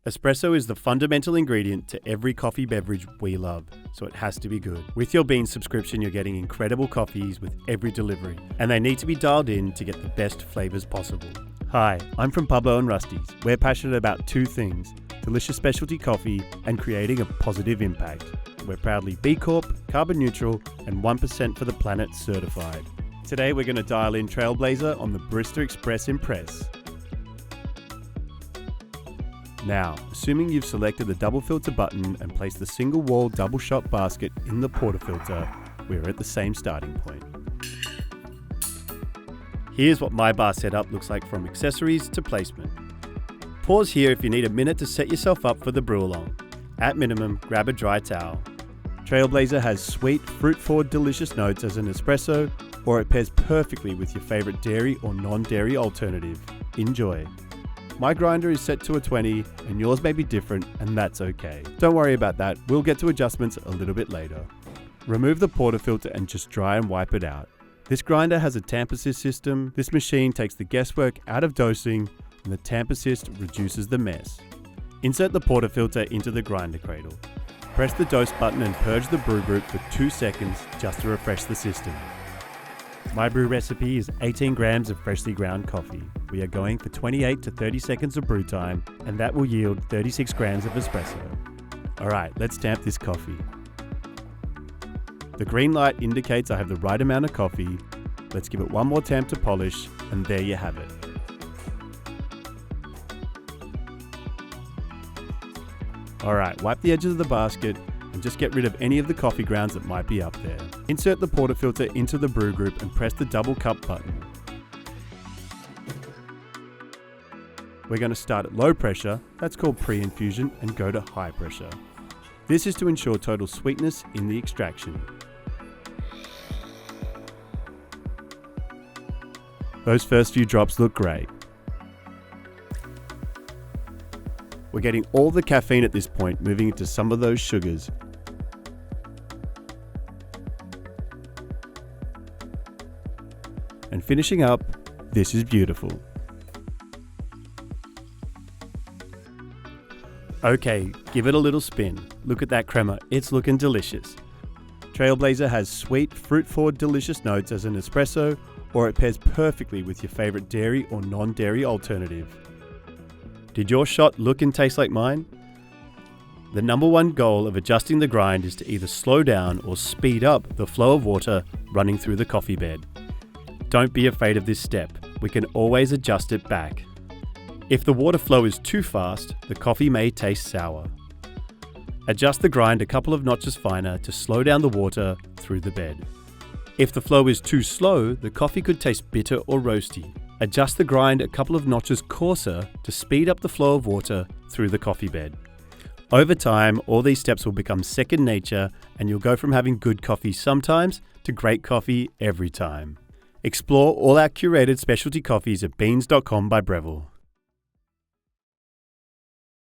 Espresso is the fundamental ingredient to every coffee beverage we love, so it has to be good. With your Beanz subscription, you're getting incredible coffees with every delivery, and they need to be dialed in to get the best flavours possible. Hi, I'm from Pablo and Rusty's. We're passionate about two things: delicious specialty coffee and creating a positive impact. We're proudly B Corp, carbon neutral, and 1% for the planet certified. Today we're going to dial in Trailblazer on the Barista Express Impress. Now, assuming you've selected the double filter button and placed the single wall double shot basket in the portafilter, we're at the same starting point. Here's what my bar setup looks like from accessories to placement. Pause here if you need a minute to set yourself up for the brew along. At minimum, grab a dry towel. Trailblazer has sweet, fruit-forward delicious notes as an espresso, or it pairs perfectly with your favorite dairy or non-dairy alternative. Enjoy. My grinder is set to a 20 and yours may be different, and that's okay. Don't worry about that, we'll get to adjustments a little bit later. Remove the portafilter and just dry and wipe it out. This grinder has a tamp assist system. This machine takes the guesswork out of dosing, and the tamp assist reduces the mess. Insert the portafilter into the grinder cradle. Press the dose button and purge the brew group for 2 seconds just to refresh the system. My brew recipe is 18 grams of freshly ground coffee. We are going for 28 to 30 seconds of brew time, and that will yield 36 grams of espresso. Alright, let's tamp this coffee. The green light indicates I have the right amount of coffee. Let's give it one more tamp to polish, and there you have it. Alright, wipe the edges of the basket and just get rid of any of the coffee grounds that might be up there. Insert the portafilter into the brew group and press the double cup button. We're going to start at low pressure, that's called pre-infusion, and go to high pressure. This is to ensure total sweetness in the extraction. Those first few drops look great. We're getting all the caffeine at this point, moving into some of those sugars. And finishing up, this is beautiful. Okay, give it a little spin. Look at that crema, it's looking delicious. Trailblazer has sweet, fruit-forward delicious notes as an espresso, or it pairs perfectly with your favorite dairy or non-dairy alternative. Did your shot look and taste like mine? The number one goal of adjusting the grind is to either slow down or speed up the flow of water running through the coffee bed. Don't be afraid of this step, we can always adjust it back. If the water flow is too fast, the coffee may taste sour. Adjust the grind a couple of notches finer to slow down the water through the bed. If the flow is too slow, the coffee could taste bitter or roasty. Adjust the grind a couple of notches coarser to speed up the flow of water through the coffee bed. Over time, all these steps will become second nature, and you'll go from having good coffee sometimes to great coffee every time. Explore all our curated specialty coffees at beanz.com by Breville.